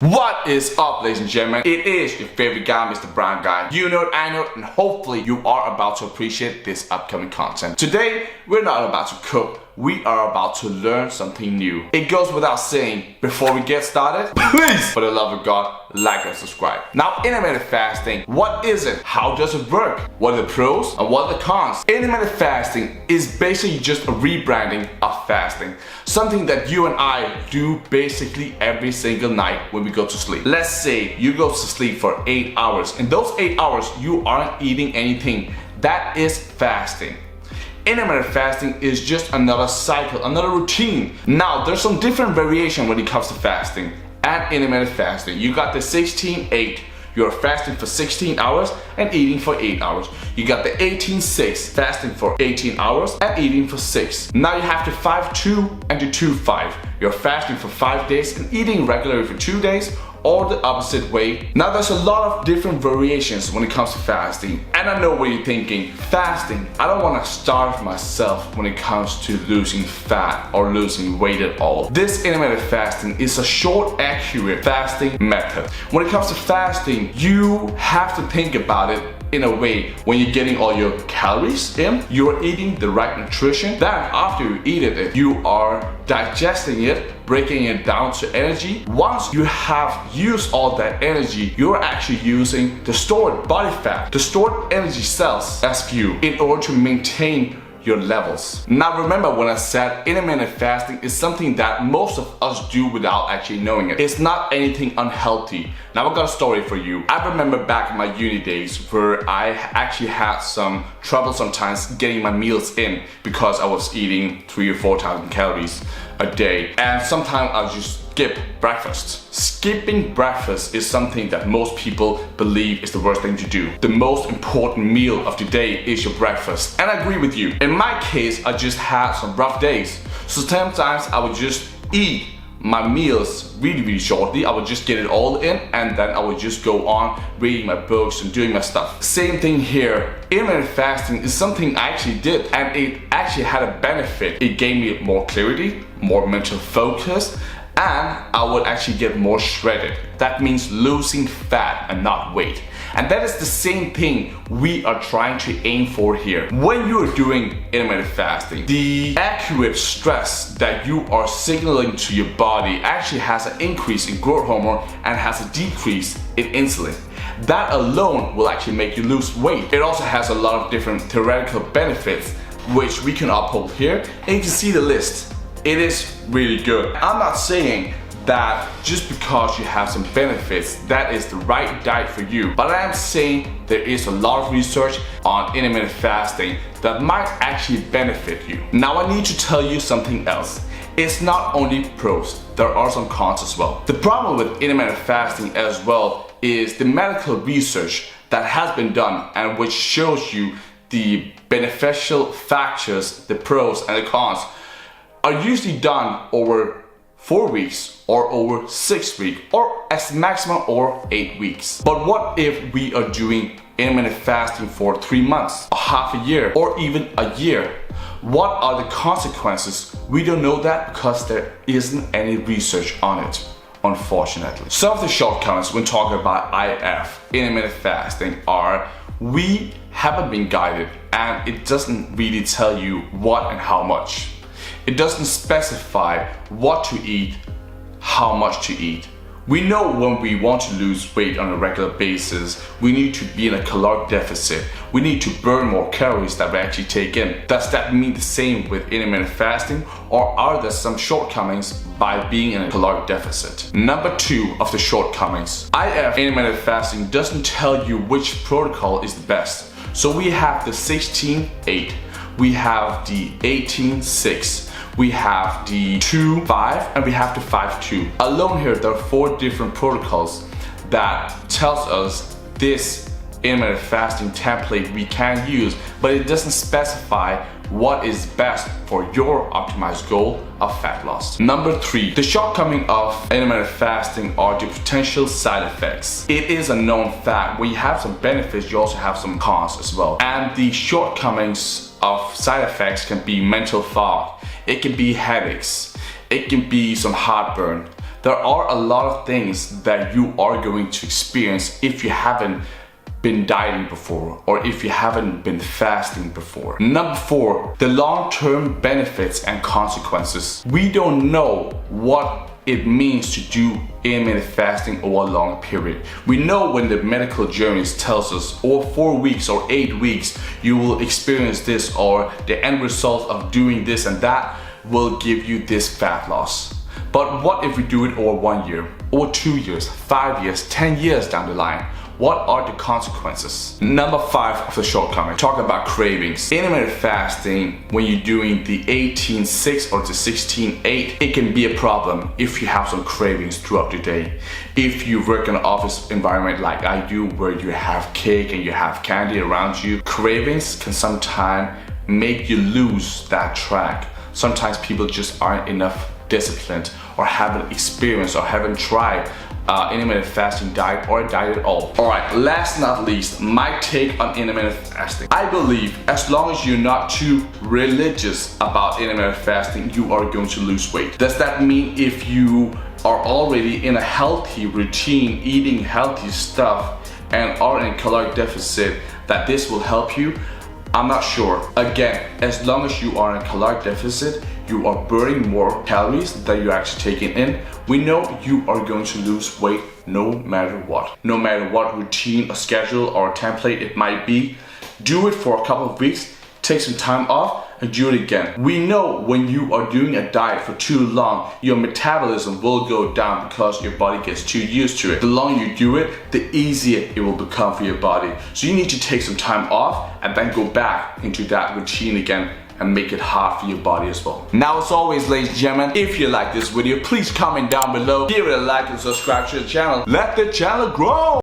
What is up, ladies and gentlemen? It is your favorite guy, Mr.BrownGuy. You know it, I know it, and hopefully you are about to appreciate this upcoming content. Today, we're not about to cook. We are about to learn something new. It goes without saying, before we get started, please, for the love of God, like and subscribe. Now, intermittent fasting, what is it? How does it work? What are the pros and what are the cons? Intermittent fasting is basically just a rebranding of fasting. Something that you and I do basically every single night when we go to sleep. Let's say you go to sleep for 8 hours. In those 8 hours, you aren't eating anything. That is fasting. Intermittent fasting is just another cycle, another routine. Now, there's some different variation when it comes to fasting and intermittent fasting. You got the 16-8. You're fasting for 16 hours and eating for 8 hours. You got the 18-6, fasting for 18 hours and eating for 6. Now you have the 5-2 and the 2-5. You're fasting for 5 days and eating regularly for 2 days, or the opposite way. Now there's a lot of different variations when it comes to fasting. And I know what you're thinking, fasting, I don't want to starve myself when it comes to losing fat or losing weight at all. This intermittent fasting is a short, accurate fasting method. When it comes to fasting, you have to think about it in a way when you're getting all your calories in, you're eating the right nutrition. Then after you eat it, you are digesting it, breaking it down to energy. Once you have used all that energy, you're actually using the stored body fat, the stored energy cells as fuel in order to maintain your levels. Now remember when I said intermittent fasting is something that most of us do without actually knowing it. It's not anything unhealthy. Now I've got a story for you. I remember back in my uni days where I actually had some trouble sometimes getting my meals in because I was eating 3,000 or 4,000 calories a day, and sometimes I'll just skip breakfast. Skipping breakfast is something that most people believe is the worst thing to do. The most important meal of the day is your breakfast. And I agree with you. In my case, I just had some rough days. So sometimes I would just eat my meals really shortly. I would just get it all in and then I would just go on reading my books and doing my stuff. Same thing here. Intermittent fasting is something I actually did, and it actually had a benefit. It gave me more clarity, more mental focus, and I would actually get more shredded. That means losing fat and not weight. And that is the same thing we are trying to aim for here. When you're doing intermittent fasting, the accurate stress that you are signaling to your body actually has an increase in growth hormone and has a decrease in insulin. That alone will actually make you lose weight. It also has a lot of different theoretical benefits, which we can uphold here, and you can see the list. It is really good. I'm not saying that just because you have some benefits, that is the right diet for you. But I am saying there is a lot of research on intermittent fasting that might actually benefit you. Now I need to tell you something else. It's not only pros, there are some cons as well. The problem with intermittent fasting as well is the medical research that has been done and which shows you the beneficial factors, the pros and the cons, are usually done over 4 weeks or over 6 weeks or as maximum or 8 weeks. But what if we are doing intermittent fasting for 3 months, a half a year, or even a year? What are the consequences? We don't know that because there isn't any research on it, unfortunately. Some of the shortcomings when talking about IF, intermittent fasting, are we haven't been guided and it doesn't really tell you what and how much. It doesn't specify what to eat, how much to eat. We know when we want to lose weight on a regular basis, we need to be in a caloric deficit. We need to burn more calories that we actually take in. Does that mean the same with intermittent fasting, or are there some shortcomings by being in a caloric deficit? Number 2 of the shortcomings. IF, intermittent fasting, doesn't tell you which protocol is the best. So we have the 16-8, we have the 18-6, we have the 2-5, and we have the 5-2. Alone here, there are 4 different protocols that tells us this intermittent fasting template we can use, but it doesn't specify what is best for your optimized goal of fat loss. Number 3, the shortcoming of intermittent fasting are the potential side effects. It is a known fact, when you have some benefits, you also have some cons as well. And the shortcomings of side effects can be mental fog, it can be headaches, it can be some heartburn, there are a lot of things that you are going to experience if you haven't been dieting before or if you haven't been fasting before. Number 4, the long-term benefits and consequences. We don't know what it means to do intermittent fasting over a long period. We know when the medical journals tells us, or 4 weeks or 8 weeks, you will experience this, or the end result of doing this and that will give you this fat loss. But what if we do it over 1 year, or 2 years, 5 years, 10 years down the line? What are the consequences? Number 5 of the shortcoming, talking about cravings. Intermittent fasting, when you're doing the 18-6 or the 16-8, it can be a problem if you have some cravings throughout the day. If you work in an office environment like I do, where you have cake and you have candy around you, cravings can sometimes make you lose that track. Sometimes people just aren't enough disciplined, or haven't experienced, or haven't tried intermittent fasting diet, or a diet at all. Alright, last not least, my take on intermittent fasting. I believe as long as you're not too religious about intermittent fasting, you are going to lose weight. Does that mean if you are already in a healthy routine, eating healthy stuff, and are in caloric deficit, that this will help you? I'm not sure. Again, as long as you are in caloric deficit, you are burning more calories than you're actually taking in, we know you are going to lose weight no matter what. No matter what routine or schedule or template it might be. Do it for a couple of weeks, take some time off, and do it again. We know when you are doing a diet for too long, your metabolism will go down because your body gets too used to it. The longer you do it, the easier it will become for your body. So you need to take some time off and then go back into that routine again and make it hard for your body as well. Now, as always, ladies and gentlemen, if you like this video, please comment down below, give it a like and subscribe to the channel. Let the channel grow!